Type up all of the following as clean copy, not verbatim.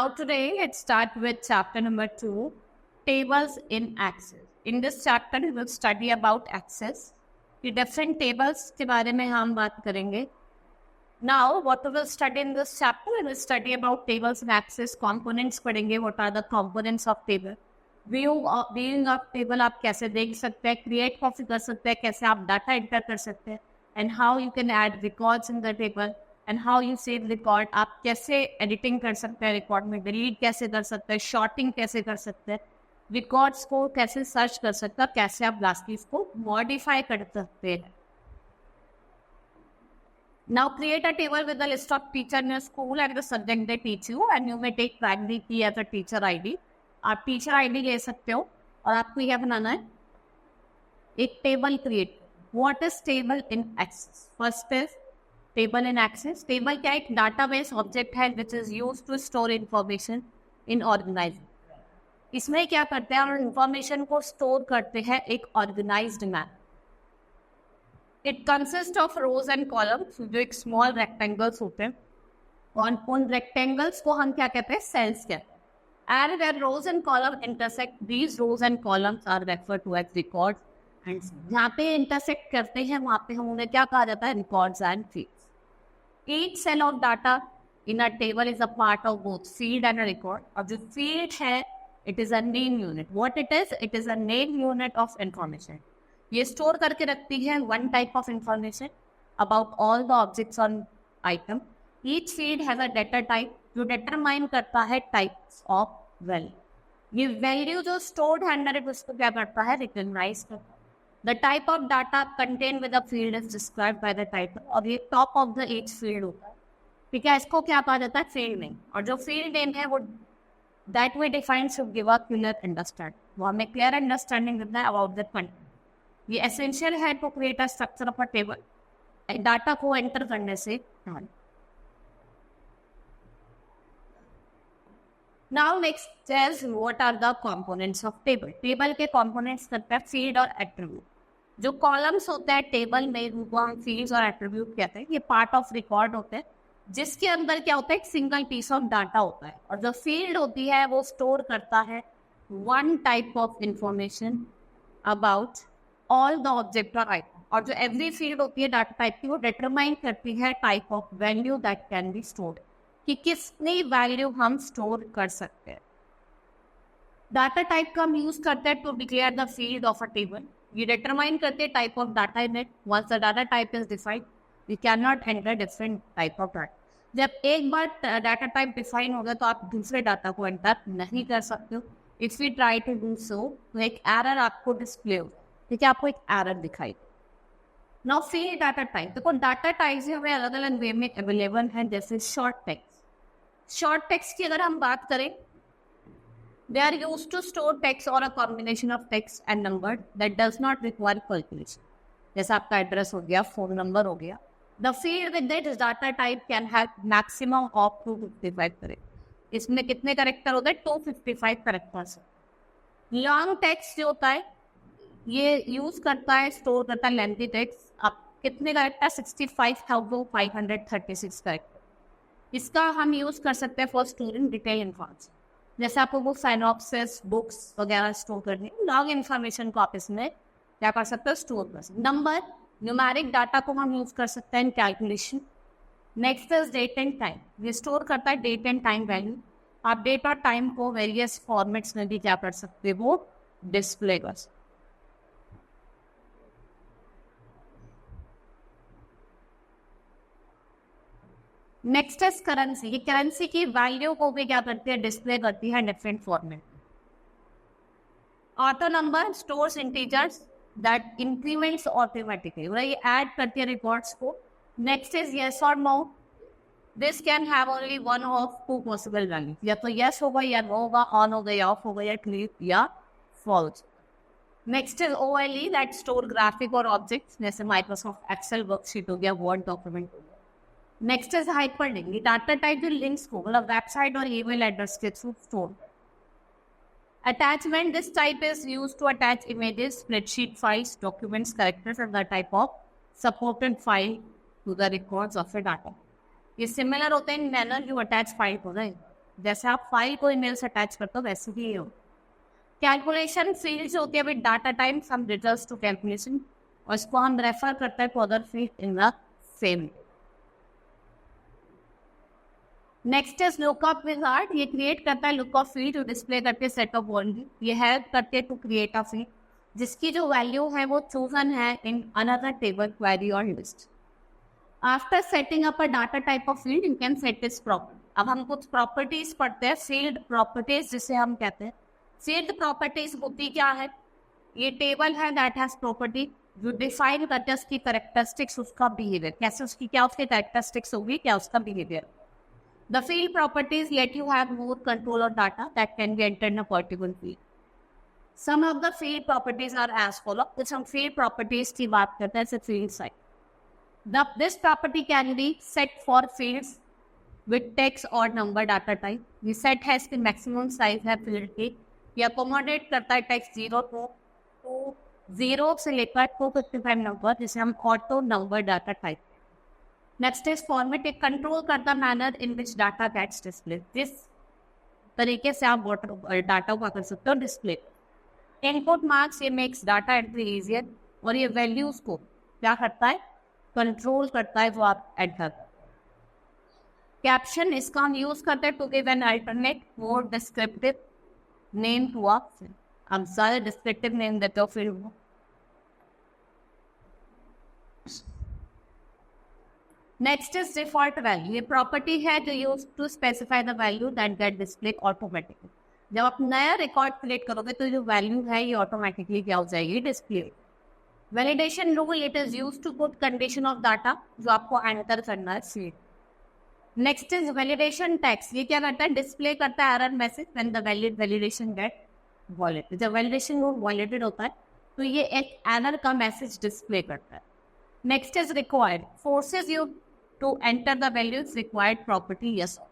Now today let's start with chapter number 2, tables in Access. In this chapter we will study about Access. The different tables के बारे में हम बात करेंगे. Now what we will study in this chapter, we will study about tables in Access. Components पढ़ेंगे, what are the components of table. Viewing of table आप कैसे देख सकते हैं, create कैसे कर सकते हैं, कैसे आप data enter कर सकते हैं, and how you can add records in the table. And how you save record, आप कैसे editing कर सकते हैं रिकॉर्ड में, delete कैसे कर सकते हैं, shorting कैसे कर सकते हैं, रिकॉर्ड्स को कैसे सर्च कर सकते हैं, कैसे आप लास्टली इसको modify कर सकते हैं. Now create a table with the list of teacher in your school and the subject they teach you, and you may take primary key as a teacher ID. आप teacher ID ले सकते हो और आपको क्या बनाना है, एक table create. What is table in Access? First is table in Access. Table क्या एक डाटाबेस ऑब्जेक्ट है which is used to store information in organizing. इसमें क्या करते हैं, हम इंफॉर्मेशन को स्टोर करते हैं एक organized manner. It consist of rows and columns, जो एक स्मॉल रेक्टेंगल्स होते हैं, और उन रेक्टेंगल्स को हम क्या कहते हैं, सेल्स कहते हैं. And where rows and column intersect, these rows and columns are refer to as records. And जहाँ पे इंटरसेक्ट करते हैं वहाँ पे हम उन्हें क्या कहा जाता है, records and fields. Each cell of data in a table is a part of both field and a record. और जो field है, it is a name unit. What it is? It is a name unit of information. ये store करके रखती है one type of information about all the objects on item. Each field has a data type जो determine करता है types of value. ये value जो stored है अंदर उसको क्या करता है, recognize करता है. The type of data contained with the field is described by the title. और ये top of the each field होता है, ठीक है. इसको क्या कहा जाता है, field name. और जो field name है वो that we define should give a clear understanding. वो हमें clear understanding देता है about the content. ये essential है to create a structure of a table. Data को enter करने से पहले. Now next is what are the components of table. Table के components करते हैं field और attribute. जो कॉलम्स होते हैं टेबल में उनको हम फील्ड्स और एट्रीब्यूट कहते हैं. ये पार्ट ऑफ रिकॉर्ड होते हैं जिसके अंदर क्या होता है, एक सिंगल पीस ऑफ डाटा होता है. और जो फील्ड होती है वो स्टोर करता है one type of information about all the object और आइटम. और जो एवरी फील्ड होती है डाटा टाइप की, वो डिटरमाइन करती है type of value that can be stored, कि कितनी वैल्यू हम स्टोर कर सकते हैं. डाटा टाइप का हम यूज करते हैं to declare the field of a table. ये डिटरमाइन करते हैं type of data in it. Once the data type is defined, we can not enter different type of data. जब एक बार डाटा टाइप डिफाइन हो गया तो आप दूसरे डाटा को एंटर नहीं कर सकते हो. If you try to do so तो एक एरर आपको डिस्प्ले हो, ठीक है, आपको एक एरर दिखाई. Now field data type. देखो डाटा टाइप्स हमें अलग अलग वे में अवेलेबल है, जैसे शॉर्ट टेक्स्ट. शॉर्ट टेक्स्ट की अगर हम बात करें, they are used to store text or a combination of text and number that does not require calculation. जैसा आपका एड्रेस हो गया, फोन नंबर हो गया. The field with that data type can have maximum of 255 character. इसमें कितने character होते हैं, 255 करेक्टर्स. लॉन्ग टेक्स्ट जो होता है ये यूज करता है, स्टोर करता है लेंथी टेक्स्ट. आप कितने करेक्टर, 65,536 करेक्टर. इसका हम यूज कर सकते हैं फॉर स्टोरिंग डिटेल इन्फॉर्मेशन. जैसे आपको वो साइनॉप्सिस बुक्स वगैरह स्टोर करनी है, लॉन्ग इन्फॉर्मेशन को आप इसमें क्या कर सकते हो, स्टोर कर सकते. नंबर, न्यूमेरिक डाटा को हम यूज कर सकते हैं in calculation. Next is date and time. ये स्टोर करता है डेट एंड टाइम वैल्यू. आप डेट और टाइम को वेरियस फॉर्मेट्स में भी क्या कर सकते हो, वो डिस्प्ले कर सकते. Next is currency. ये करेंसी की वैल्यू को भी क्या करती है, डिस्प्ले करती है different format. Auto number stores integers that increments automatically. ये ऐड करती है रिकॉर्ड्स को. नेक्स्ट इज यस और no. This can have only one of two possible value, या तो यस होगा या नो होगा, ऑन होगा या ऑफ होगा, या क्लियर या false. Next is OLE that store graphic और ऑब्जेक्ट्स, जैसे माइक्रोसॉफ्ट एक्सेल वर्कशीट हो गया, वर्ड डॉक्यूमेंट हो गया. Next is hyperlink. Data type जो लिंक्स को मतलब वेबसाइट और ईमेल एड्रेस के through store. Attachment, this type is used to attach images, spreadsheet files, documents, characters and the type of supported file to the records of a data. ये similar होते हैं in manner जो attach file हो रहे हैं. जैसे आप file को ईमेल से अटैच करते हो वैसे ही हो। कैलकुलेशन फील्ड्स होती है with data type sum results to calculation, और इसको हम रेफर करते हैं to other field in the same. Next is lookup wizard. ये क्रिएट करता है लुकअप फील्ड टू डिस्प्ले करके सेट ऑफ वैल्यू। ये हेल्प करते हैं टू क्रिएट अ फील्ड जिसकी जो वैल्यू है वो चूजन है इन अनदर टेबल, क्वेरी और list. After setting up a data type of field you can set it's property. अब हम कुछ प्रॉपर्टीज पढ़ते हैं, फील्ड प्रॉपर्टीज जिसे हम कहते हैं। फील्ड प्रॉपर्टीज होती क्या है? ये टेबल है दैट हैज प्रॉपर्टी जो डिफाइन करते हैं उसकी कैरेक्टरिस्टिक्स, उसका बिहेवियर, कैसे उसकी क्या उसकी कैरेक्टरिस्टिक्स होगी, क्या उसका behaviour. The field properties let you have more control on data that can be entered in a particular field. Some of the field properties are as follows. कुछ हम field properties की बात करते हैं, जैसे field size. This property can be set for fields with text or number data type. ये set है, इसकी maximum size है field की। ये accommodate करता है text 0 से लेकर 255 नंबर, जिसे हम auto number data type। Next is format. एक कंट्रोल करता manner in which data gets display, जिस तरीके से आप डाटा को कर सकते हो डिस्प्ले। इनपुट मार्क्स, ये मेक्स डाटा एंट्री इजियर, और ये वैल्यूज को क्या करता है, कंट्रोल करता है, वो आप एंटर। कैप्शन, इसका हम यूज करते हैं to give an alternate more descriptive name to a field. हम सारे डिस्क्रिप्टिव नेम देते हो फील्ड को। Next is default value. ये प्रॉपर्टी है जो use to specify the value that get display automatically. जब आप नया रिकॉर्ड क्रिएट करोगे तो जो वैल्यू है ये ऑटोमेटिकली क्या हो जाएगी, display. Validation rule, it is use to put condition of data जो आपको एंटर करना है field. Next is validation text. ये क्या करता है, डिस्प्ले करता है error message when the validation get violated. जब वैलिडेशन रूल वॉयलेटेड होता है तो ये एक एरर का मैसेज डिस्प्ले करता है। Next is required, forces you to enter the values required property yes or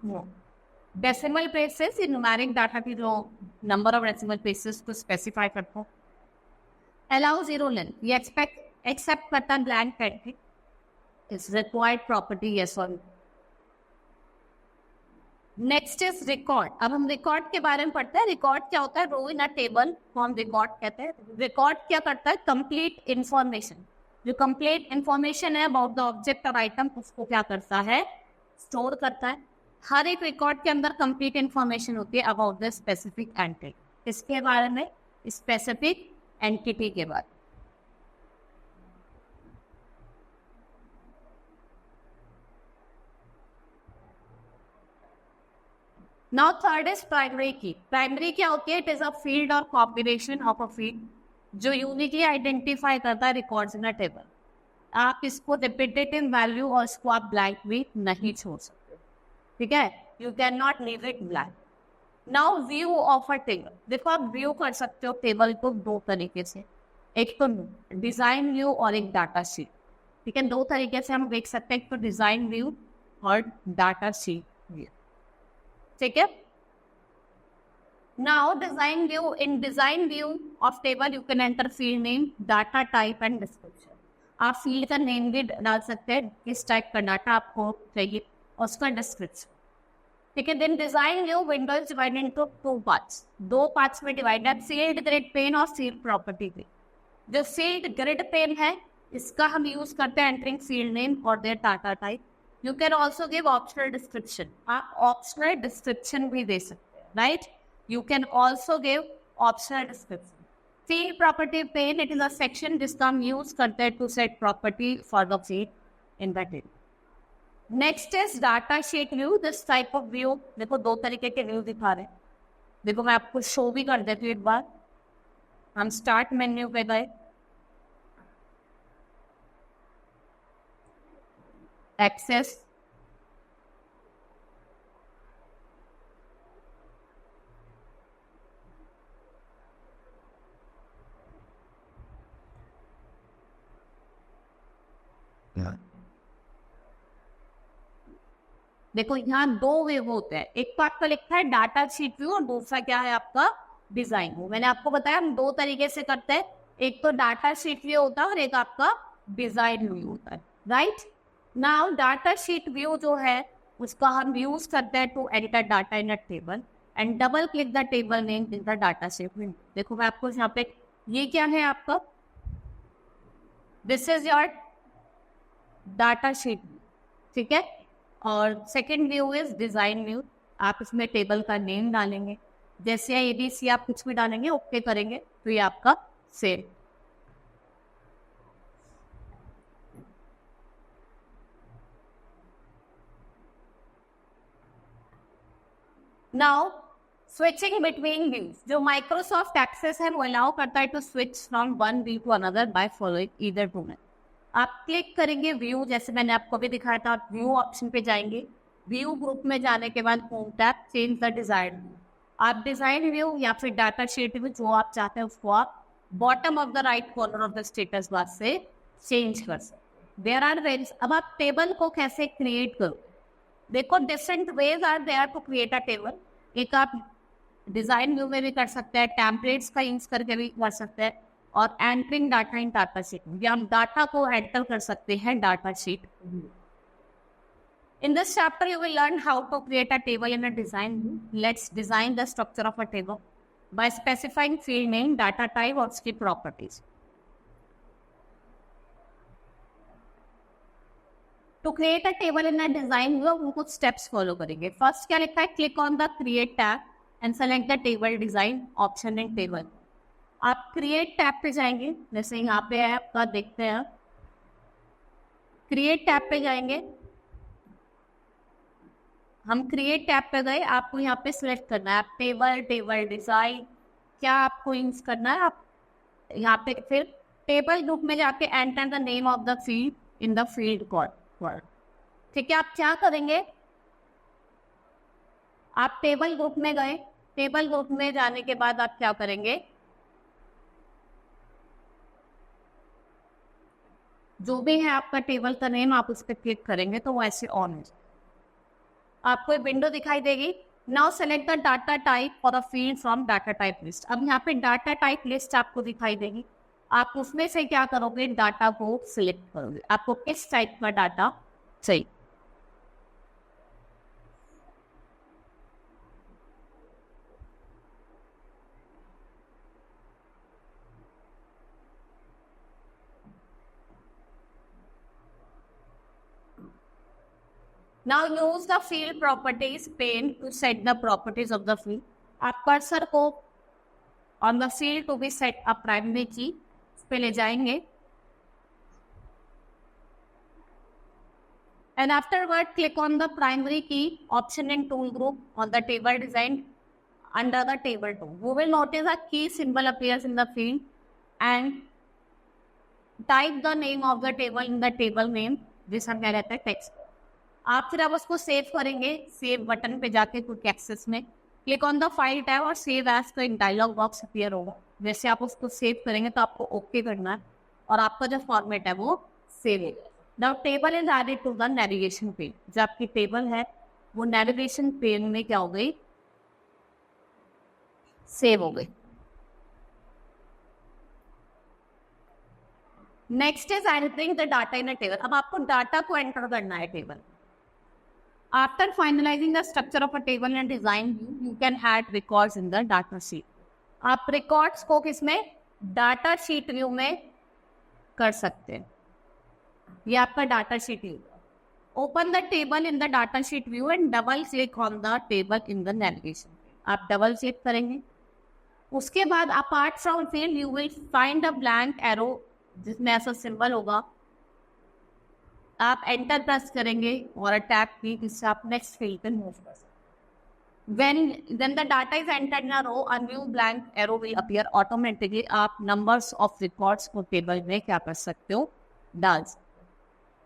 no. Decimal places in numeric data की जो number of decimal places को specify करता हूँ। Allow zero length, ये accept करता है blank entry is required property yes or no. Next is record। अब हम record के बारे में पढ़ते हैं। record क्या होता है, row in a table को हम record कहते हैं। record क्या करता है, complete information, जो कंप्लीट इंफॉर्मेशन है अबाउट द ऑब्जेक्ट और आइटम, उसको क्या करता है, स्टोर करता है। हर एक रिकॉर्ड के अंदर कंप्लीट इंफॉर्मेशन होती है अबाउट द स्पेसिफिक एंटिटी, इसके बारे में, स्पेसिफिक एंटिटी के बारे में। नाउ थर्ड इज प्राइमरी की। प्राइमरी क्या होती है, इट इज अ फील्ड और कॉम्बिनेशन ऑफ अ फील्ड जो यूनिकली आइडेंटिफाई करता है रिकॉर्ड्स इन अ टेबल। आप इसको रिपीटेटिव वैल्यू और इसको आप ब्लैंक भी नहीं छोड़ सकते, ठीक है, you can not leave it blank. Now view of a table. देखो आप व्यू कर सकते हो टेबल को दो तरीके से, एक तो डिजाइन व्यू और एक डाटा शीट, ठीक है। दो तरीके से हम देख सकते हैं, एक तो डिजाइन व्यू और डाटा शीट व्यू, ठीक है। Now design view, in design view of table you can enter field name, data type and description। आप फील्ड का नेम भी डाल सकते हैं, किस टाइप का डाटा आपको चाहिए, और उसका डिस्क्रिप्शन, ठीक है। Then design view window is divided into two parts, दो पार्ट्स में डिवाइड है, फील्ड ग्रिड पेन और फील्ड प्रॉपर्टी ग्रिड। जो फील्ड ग्रिड पेन है इसका हम यूज करते हैं एंटरिंग फील्ड नेम और their data type. You can also give optional description, आप ऑप्शनल डिस्क्रिप्शन भी दे सकते हैं, right. You can also give optional description। Field property pane, it is a section जिसका हम use करते हैं to set property for the field in the table। Next is data sheet view। This type of view, देखो दो तरीके के view दिखा रहे हैं। देखो मैं आपको show भी कर देती हूँ एक बार। हम start menu पे गए, access, देखो यहाँ दो वे होते हैं, एक तो आपका लिखा है डाटा शीट व्यू और दूसरा क्या है आपका डिजाइन व्यू। मैंने आपको बताया हम दो तरीके से करते हैं, एक तो डाटा शीट व्यू होता है और एक आपका डिजाइन व्यू होता है, right. Now data sheet view जो है उसका हम यूज करते हैं to enter data in a table and double click the table name in the data shape window. देखो मैं आपको यहाँ पे, ये क्या है आपका, this is your data sheet, ठीक है। और second view is design view. आप इसमें टेबल का नेम डालेंगे, जैसे एबीसी आप कुछ भी डालेंगे, ओके करेंगे तो ये आपका save. Now switching between views, जो माइक्रोसॉफ्ट एक्सेस है वो अलाउ करता है to switch from one view to another by following either two. आप क्लिक करेंगे व्यू, जैसे मैंने आपको भी दिखाया था, आप व्यू ऑप्शन पे जाएंगे, व्यू ग्रुप में जाने के बाद home tab, change the design. आप डिजाइन व्यू या फिर डाटा शीट व्यू जो आप चाहते हैं उसको आप bottom of the right corner of the status bar से चेंज कर सकते। देयर आर वेज, अब आप टेबल को कैसे क्रिएट करो, देखो different ways are there to create a table. एक आप डिजाइन व्यू में भी कर सकते हैं, टेम्पलेट्स का यूज करके भी कर सकते हैं, और entering data in data sheet, या हम डाटा को एंटर कर सकते हैं data sheet. In this chapter, you will learn how to create a table in a design view. Let's design the structure of a table by specifying field name, data type, और उसकी properties. To create a table in a design view, हम कुछ steps follow करेंगे। First क्या लिखा है, click on the create tab and select the table design option in table. आप create tab पे जाएंगे, जैसे यहाँ पे है आपका, देखते हैं, क्रिएट टैब पे जाएंगे, हम क्रिएट टैब पे गए, आपको यहाँ पे सिलेक्ट करना है, आप टेबल, टेबल डिजाइन, क्या आपको यूज करना है। आप यहाँ पे फिर टेबल ग्रुप में जाके enter the name of the field in the field call, ठीक है। आप क्या करेंगे, आप टेबल ग्रुप में गए, टेबल ग्रुप में जाने के बाद आप क्या करेंगे, जो भी है आपका टेबल का नेम, आप उस पर क्लिक करेंगे तो वो ऐसे ऑन हो, आपको एक विंडो दिखाई देगी। Now select the data type for a field from data type list. अब यहाँ पे डाटा टाइप लिस्ट आपको दिखाई देगी, आप उसमें से क्या करोगे, डाटा को सिलेक्ट करोगे, आपको किस टाइप का डाटा चाहिए। Now use the field properties pane to set the properties of the field. आप कर्सर को on the field to be set a primary key पे ले जाएंगे, and afterward click on the primary key option in tool group on the table design under the table tool. You will notice a key symbol appears in the field and type the name of the table in the table name, जिसका क्या रहता है text. आप फिर अब उसको save करेंगे, save button पे जाके क्विक एक्सेस में click on the file tab और सेव एज का एक डायलॉग बॉक्स अपीयर होगा। जैसे आप उसको सेव करेंगे तो आपको ओके करना है और आपका जो फॉर्मेट है वो सेव होगा। Now table is added to the navigation page, जो आपकी टेबल है वो नेविगेशन पेज में क्या हो गई, सेव हो गई। Next is entering the data in a table. अब आपको डाटा को एंटर करना है table. After finalizing the structure of a table and design view, you can add records in the data sheet. आप records को किसमें, डाटा शीट व्यू में कर सकते हैं। ये आपका data sheet view. Open the table in the data sheet view and double click on the table in the navigation. आप डबल क्लिक करेंगे, उसके बाद apart from field you will find a blank arrow, जिसमें ऐसा symbol होगा, आप enter press करेंगे और टैब की, जिससे आप नेक्स्ट फील्ड पे मूव कर सकते। Then the data is entered in a row, a new blank arrow will appear automatically. आप numbers of records को टेबल में क्या कर सकते हो, डाल।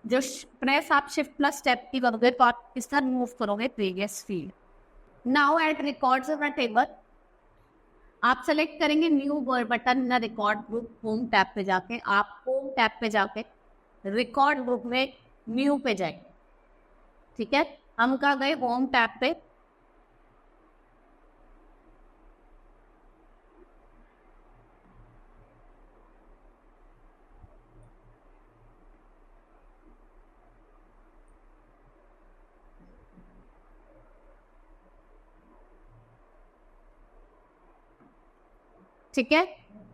जो प्रेस आप शिफ्ट प्लस टैब की करोगे तो आप किस तरह मूव करोगे, previous field. Now add records of a table, आप सेलेक्ट करेंगे new button in record group, home tab पे जाके आप होम टैब पे जाके रिकॉर्ड ग्रुप में न्यू पे जाएंगे, ठीक है। हम कहाँ गए, होम टैब पे। ठीक है।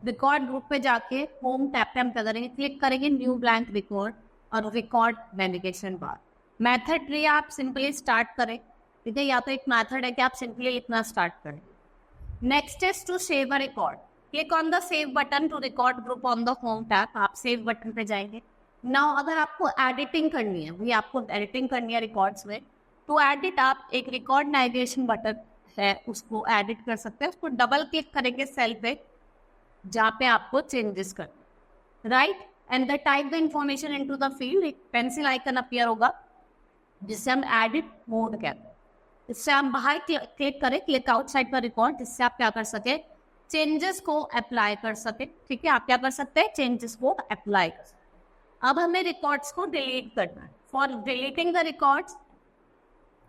रिकॉर्ड ग्रुप पे जाके होम टैब पे हम क्या करेंगे, क्लिक करेंगे न्यू ब्लैंक रिकॉर्ड और record navigation bar. Method tree आप सिंपली स्टार्ट करें, ठीक है, या तो एक मेथड है कि आप सिंपली लिखना स्टार्ट करें। Next is to save a record, click on the save button to record group on the home tab. आप सेव बटन पे जाएंगे। नाउ अगर आपको एडिटिंग करनी है, भाई आपको एडिटिंग करनी है रिकॉर्ड्स में, टू एडिट आप एक रिकॉर्ड नेविगेशन बटन है उसको एडिट कर सकते हैं। उसको डबल क्लिक करेंगे सेल पे जहाँ पे आपको चेंजेस करना, right, and the type the information into the field. एक पेंसिल आइकन अपीयर होगा जिससे हम एडिट मोड कहते हैं। इससे हम बाहर क्लिक करें, क्लिक आउटसाइड का रिकॉर्ड, जिससे आप क्या कर सके, चेंजेस को अप्लाई कर सके। ठीक है, आप क्या कर सकते हैं, चेंजेस को अप्लाई कर सकते। अब हमें रिकॉर्ड्स को डिलीट करना है। For deleting the records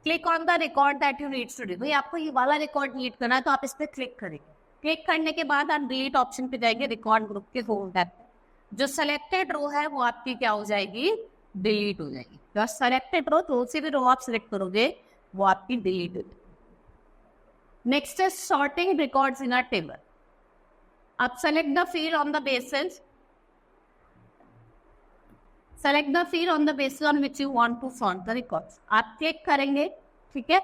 click on the record that you need to delete. भाई आपको ये वाला रिकॉर्ड डिलीट करना है तो आप इस पर क्लिक करेंगे। क्लिक करने के बाद आप डिलीट ऑप्शन पे जाएंगे रिकॉर्ड ग्रुप के होम टैब पे। जो सेलेक्टेड रो है वो आपकी क्या हो जाएगी, डिलीट हो जाएगी। तो सेलेक्टेड रो, तो से भी रो आप सिलेक्ट करोगे वो आपकी डिलीट हो जाएगी। Next is sorting records in a table. अब select the field on the basis on the basis on which you want to sort the records। आप क्लिक करेंगे, ठीक है,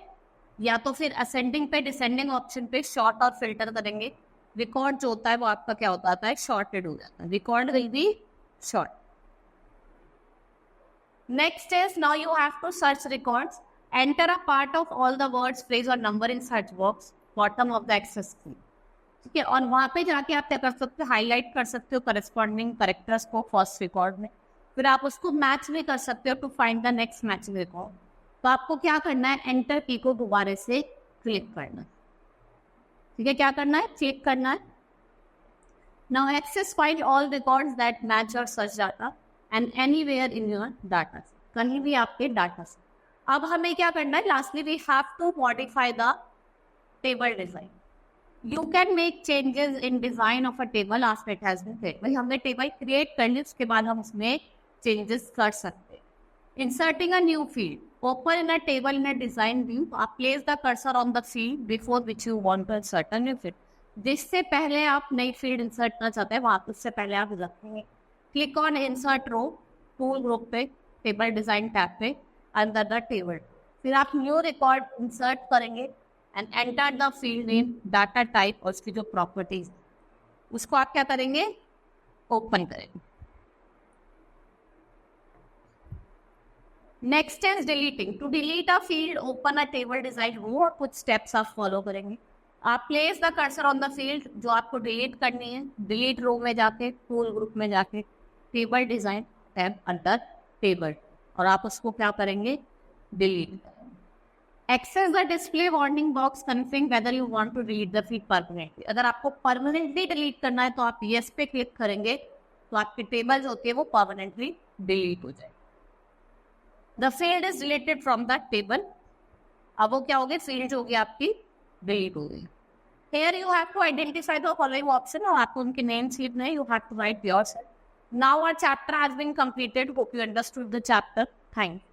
या तो फिर असेंडिंग पे डिसेंडिंग ऑप्शन पे शॉर्ट और फिल्टर करेंगे। रिकॉर्ड जो होता है वो आपका क्या होता है, शॉर्टेड हो जाता है। Record will be sort. Next is now you have to search records. Enter a part of all the words, phrase or number in search box bottom of the Access की, ठीक है, और वहां पे जाके आप क्या कर सकते हो, हाईलाइट कर सकते हो करस्पॉन्डिंग करेक्टर्स को फर्स्ट रिकॉर्ड में। फिर आप उसको मैच भी कर सकते हो to find the next matching record. तो आपको क्या करना है, एंटर की को दोबारा से क्लिक करना है, ठीक है, क्या करना है, क्लिक करना है। Now Access find all records that match your search data and anywhere in your data, कहीं भी आपके डाटा से। अब हमें क्या करना है, lastly we have to modify the table design. You can make changes in design of a table after it has been created। भाई हमने टेबल क्रिएट कर ली, उसके बाद हम उसमें चेंजेस कर सकते हैं। Inserting a new field, open in a table in a design view. आप place the cursor on the field before which you want to insert a new field. जिससे पहले आप नई फील्ड इंसर्ट करना चाहते हैं वहाँ उससे पहले आप रखेंगे। Click on insert row, tool group पे, टेबल डिजाइन टैब पे, अंडर द टेबल। फिर आप न्यू रिकॉर्ड इंसर्ट करेंगे and enter the field name, data type और उसकी जो प्रॉपर्टीज उसको आप क्या करेंगे, ओपन करेंगे। Next is deleting. To delete a field open a table design row, और कुछ स्टेप्स आप फॉलो करेंगे। आप place the cursor on the field जो आपको डिलीट करनी है, डिलीट रो में जाके, टूल ग्रुप में जाके, table design tab under table, और आप उसको क्या करेंगे, delete. Access the display warning box confirming whether you want to delete the field permanently. अगर आपको परमानेंटली डिलीट करना है तो आप यस पे क्लिक करेंगे तो आपकी टेबल जो होती है वो परमानेंटली डिलीट हो जाएगी। The field is deleted from the table. अब वो क्या हो गई, फील्ड होगी आपकी डिलीट हो गई। Here you have to identify the following option, और आपको उनके names लिखना है, you have to write yourself. Now our chapter has been completed. Hope you understood the chapter. Thank you.